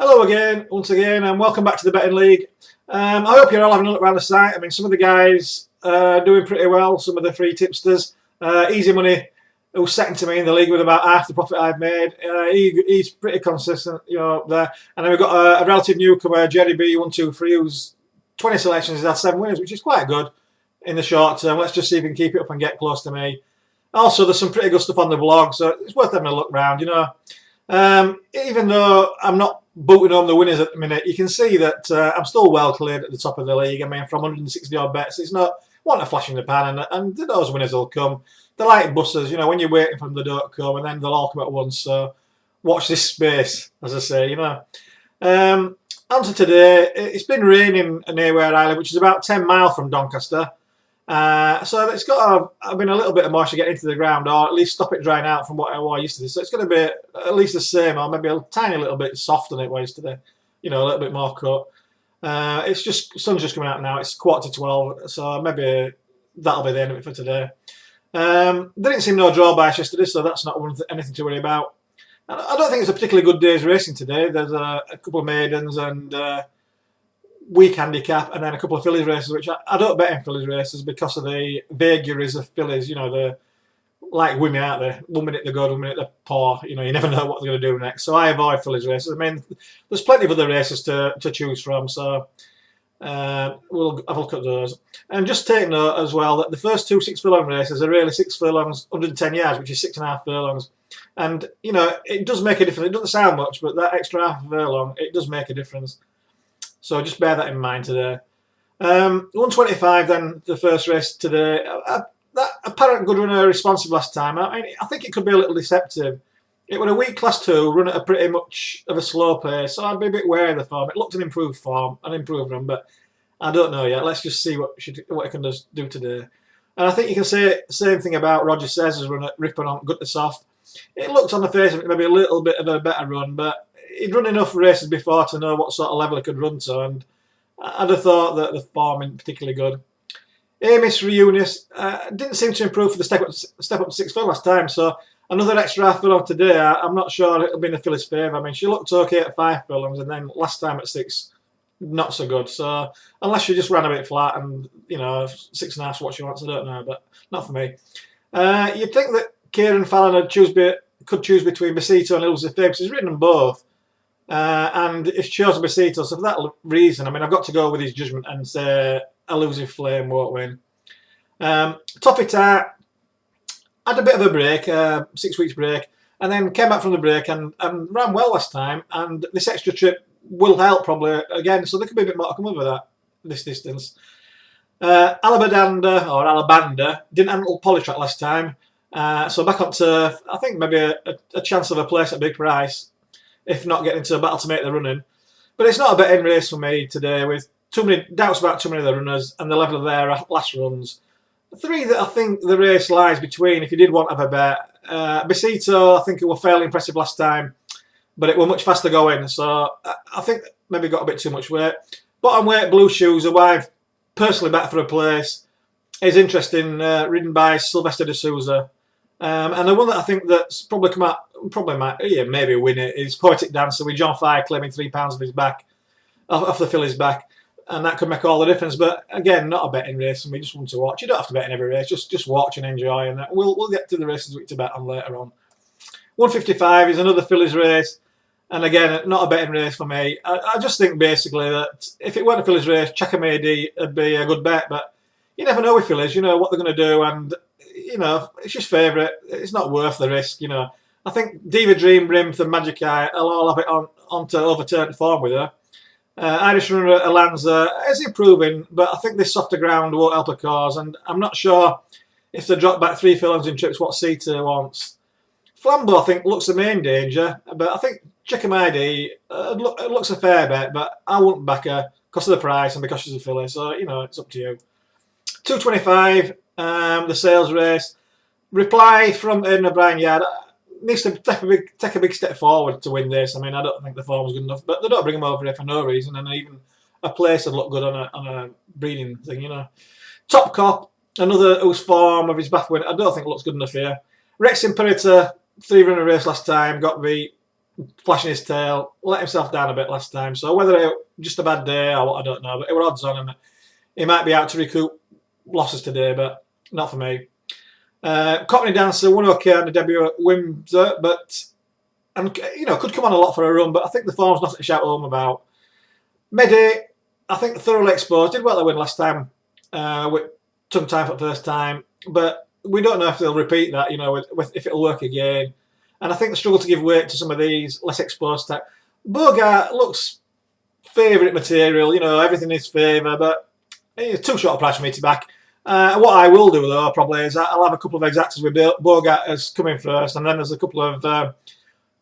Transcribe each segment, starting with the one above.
Hello again, once again, and welcome back to the Betting League. I hope you're all having a look around the site. I mean, some of the guys are doing pretty well, some of the free tipsters. Easy Money, who's second to me in the league with about half the profit I've made. He's pretty consistent, there. And then we've got a relative newcomer, Jerry B123, who's 20 selections, he's had 7 winners, which is quite good in the short term. Let's just see if we can keep it up and get close to me. Also, there's some pretty good stuff on the blog, so it's worth having a look round, Even though I'm not booting home the winners at the minute, you can see that I'm still well cleared at the top of the league. I mean, from 160 odd bets, it's not a flash in the pan, and those winners will come. They're like buses, when you're waiting for them, they don't come, and then they'll all come at once. So watch this space, as I say, On to today, it's been raining near where I live, which is about 10 miles from Doncaster. So it's got to have been a little bit of moisture getting into the ground, or at least stop it drying out from what I was yesterday. So it's going to be at least the same, or maybe a tiny little bit softer than it was yesterday. A little bit more cut. It's just sun's just coming out now. It's 11:45, so maybe that'll be the end of it for today. There didn't seem no drawbacks yesterday, so that's not anything to worry about. I don't think it's a particularly good day's racing today. There's a couple of maidens and weak handicap, and then a couple of fillies races, which I don't bet in fillies races because of the vagaries of fillies. They're like women, aren't they? 1 minute they're good, 1 minute they're poor. You never know what they're going to do next. So I avoid fillies races. I mean, there's plenty of other races to choose from, so we'll have a look at those. And just take note as well that the first 2 6 furlong races are really 6 furlongs, 110 yards, which is 6.5 furlongs. And, it does make a difference. It doesn't sound much, but that extra half furlong, it does make a difference. So just bear that in mind today. 125 then, the first race today. That apparent good runner responsive last time. I think it could be a little deceptive. It was a weak class 2, run at a pretty much of a slow pace, so I'd be a bit wary of the form. It looked an improved form, an improved run, but I don't know yet. Let's just see what it can do today. And I think you can say the same thing about Roger Says' run at Ripon on Gut to Soft. It looked on the face of it maybe a little bit of a better run, but he'd run enough races before to know what sort of level he could run to, and I'd have thought that the form isn't particularly good. Amos Reunis didn't seem to improve for the step up to 6 last time, so another extra half furlong today. I'm not sure it'll be in the filly's favour. I mean, she looked okay at 5 furlongs, and then last time at 6, not so good. So unless she just ran a bit flat and 6.5 is what she wants, I don't know, but not for me. You'd think that Kieran Fallon could choose between Besito and Elusive Flame. He's ridden them both. And he's chosen Besito, so for that reason, I've got to go with his judgment and say Elusive Flame won't win. Toffee Tart had a bit of a break, 6 weeks break, and then came back from the break and ran well last time, and this extra trip will help probably again, so there could be a bit more to come over this distance. Alabanda didn't handle Polytrack last time, so back up to, I think, maybe a chance of a place at big price, if not getting into a battle to make the running. But it's not a betting race for me today, with too many doubts about too many of the runners and the level of their last runs. 3 that I think the race lies between, if you did want to have a bet. Besito, I think it was fairly impressive last time, but it was much faster going, so I think maybe got a bit too much weight. Bottom weight, Blue Shoes, who I've personally bet for a place, is interesting, ridden by Sylvester de Souza. And the one that I think that's probably come out, maybe win it, is Poetic Dancer, with John Fire claiming £3 of his back, off the filly's back, and that could make all the difference. But again, not a betting race, and we just want to watch. You don't have to bet in every race, just watch and enjoy, and we'll get to the races we to bet on later on. 155 is another fillies race, and again, not a betting race for me. I just think basically that if it weren't a fillies race, Checkamady would be a good bet, but you never know with fillies, what they're going to do, and it's just favourite. It's not worth the risk, I think Diva Dream, Brimth and Magic Eye will all have it on to overturn form with her. Irish runner Alanza is improving, but I think this softer ground won't help her cause, and I'm not sure if they drop back 3 furlongs in trips what Sita wants. Flambeau, I think, looks the main danger, but I think Checkamady looks a fair bet, but I wouldn't back her because of the price and because she's a filly, so, it's up to you. 225, the sales race. Reply from Aidan O'Brien Yard needs to take a big step forward to win this. I don't think the form's good enough, but they don't bring him over here for no reason, and even a place would look good on a breeding thing, Top Cop, another whose form of his back win, I don't think looks good enough here. Rex Imperator, 3 runner race last time, got beat. flashing his tail, let himself down a bit last time. So whether it just a bad day or what, I don't know. But it were odds on him. He might be out to recoup losses today, but not for me. Cockney Dancer won okay on the debut at Windsor, but could come on a lot for a run. But I think the form's nothing to shout home about. Mehdi, I think thoroughly exposed. Did well to win last time with tongue time for the first time, but we don't know if they'll repeat that. If it'll work again. And I think they struggle to give weight to some of these less exposed type. Bogart looks favourite material. Everything is favour, but it's too short a price for me to back. What I will do though probably is I'll have a couple of exactas with Bogart as coming first, and then there's a couple of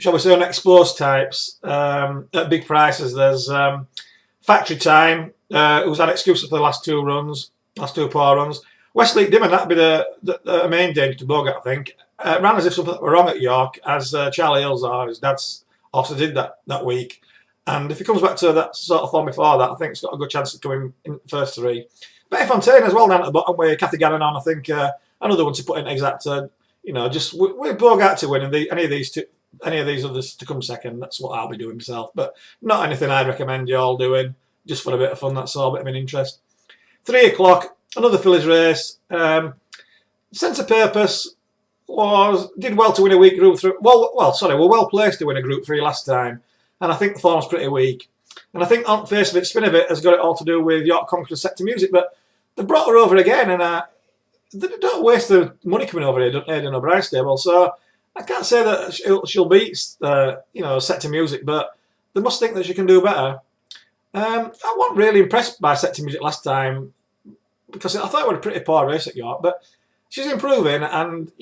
shall we say unexposed types at big prices. There's Factory Time, who's had excuses for the last two poor runs. Westleigh Dimon, that'd be the main danger to Bogart, I think. Ran as if something were wrong at York, as Charlie Hills, his dad's also did that week. And if he comes back to that sort of form before that, I think it's got a good chance of coming in first three. Betty Fontaine as well down at the bottom with Kathy Gannon on. I think another one to put in exacta. Just with Bogart to win and any of these others to come second. That's what I'll be doing myself. But not anything I'd recommend you all doing. Just for a bit of fun. That's all. A bit of an interest. 3 o'clock. Another fillies race. Sense of Purpose did well to win a weak Group 3. We're well placed to win a Group 3 last time, and I think the form's pretty weak. And I think on face of it, spin of it has got it all to do with York Conqueror's Set to Music, but they brought her over again, and they don't waste the money coming over here, Aidan O'Brien stable. So I can't say that she'll beat Set to Music, but they must think that she can do better. I wasn't really impressed by Set to Music last time because I thought it was a pretty poor race at York, but she's improving, and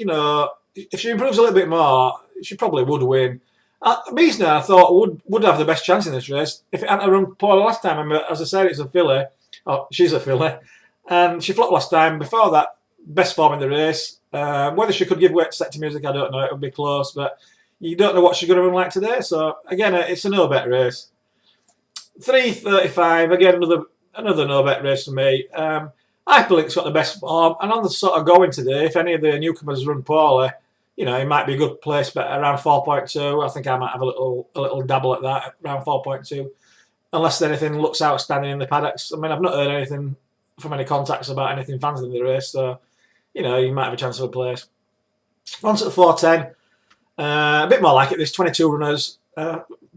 if she improves a little bit more, she probably would win. Meisner, I thought, would have the best chance in this race if it hadn't run poor last time. And as I said, it's a filly. Oh, she's a filly, and she flopped last time. Before that, best form in the race. Whether she could give weight to Set to Music, I don't know. It would be close, but you don't know what she's going to run like today. So again, it's a no bet race. 3:35 again, another no bet race for me. Hyperlink's got the best form, and on the sort of going today, if any of the newcomers run poorly, it might be a good place, but around 4.2. I think I might have a little dabble at that, around 4.2, unless anything looks outstanding in the paddocks. I mean, I've not heard anything from any contacts about anything fancy in the race, so you might have a chance of a place. On to the 4:10, a bit more like it. There's 22 runners,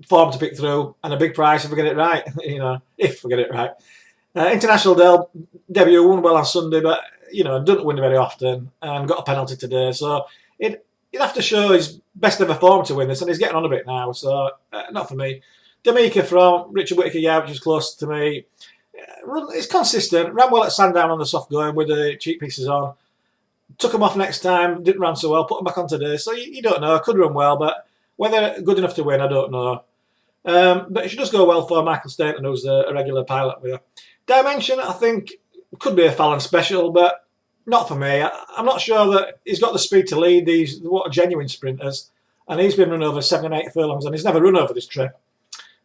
form to pick through, and a big price if we get it right. If we get it right. International debut won well on Sunday, but doesn't win very often, and got a penalty today, so he'd have to show his best ever form to win this, and he's getting on a bit now, so not for me. Jamaica from Richard Whittaker, which is close to me. It's consistent. Ran well at Sandown on the soft going with the cheap pieces on. Took him off next time, didn't run so well, put him back on today, so you don't know. Could run well, but whether good enough to win, I don't know. But it should just go well for Michael Stainton, who's a regular pilot with her. Dimension, I think, could be a Fallon special, but not for me. I'm not sure that he's got the speed to lead these what are genuine sprinters, and he's been run over 7 and 8 furlongs, and he's never run over this trip.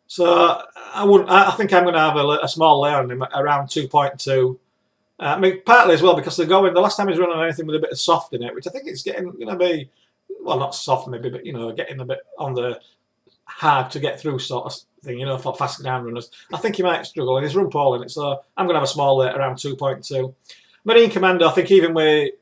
So I think I'm going to have a small lay on him around 2.2. I mean, partly as well because the last time he's run on anything with a bit of soft in it, which I think it's getting going to be, well, not soft maybe, but getting a bit on the hard to get through sort of thing, for fast ground runners. I think he might struggle, and he's run poorly in it, so I'm going to have a small lay around 2.2. Marine Commando, I think even with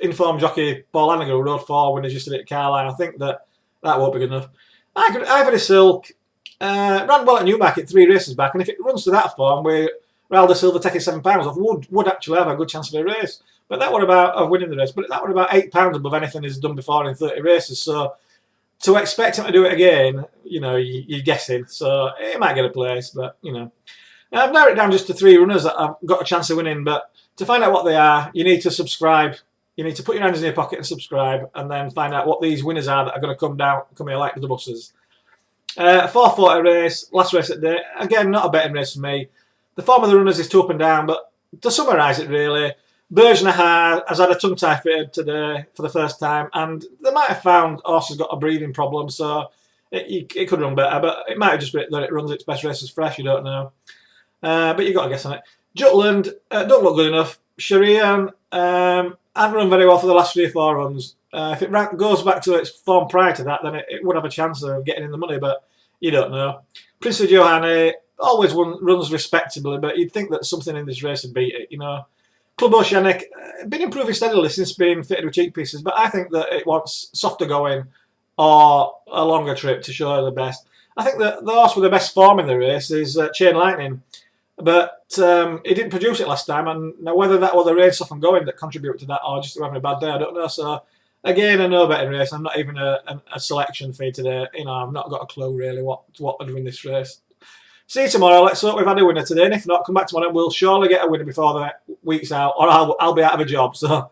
informed jockey Paul Hannigan, who rode 4 winners yesterday at Carlisle, I think that won't be good enough. Ivory Silk ran well at Newmarket 3 races back, and if it runs to that form with Ralda Silva taking £7 off, would actually have a good chance of a race. But that were of winning the race. But that were about £8 above anything he's done before in 30 races. So to expect him to do it again, you're guessing. So he might get a place, but I've narrowed it down just to 3 runners that I've got a chance of winning. But to find out what they are, you need to subscribe. You need to put your hands in your pocket and subscribe, and then find out what these winners are that are going to come here like the buses. 4:40 race, last race at the day. Again, not a betting race for me. The form of the runners is too up and down, but to summarise it really, Bergenahar has had a tongue tie fitted today for the first time, and they might have found horse has got a breathing problem, so it could run better, but it might have just been that it runs its best races fresh, you don't know. But you've got to guess on it. Jutland, don't look good enough. Sharian, hasn't run very well for the last 3 or 4 runs. If it goes back to its form prior to that, then it would have a chance of getting in the money, but you don't know. Prince of Johanna always runs respectably, but you'd think that something in this race would beat it, you know. Club Oceanic been improving steadily since being fitted with cheek pieces, but I think that it wants softer going or a longer trip to show the best. I think that the horse with the best form in the race is Chain Lightning, but he didn't produce it last time, and now whether that was the race off and going that contributed to that or just having a bad day, I don't know. So again, a no betting race. I'm not even a selection fee today. You know, I've not got a clue really what would win this race. See you tomorrow. Let's hope we've had a winner today, and if not, come back tomorrow and we'll surely get a winner before the week's out, or I'll be out of a job. So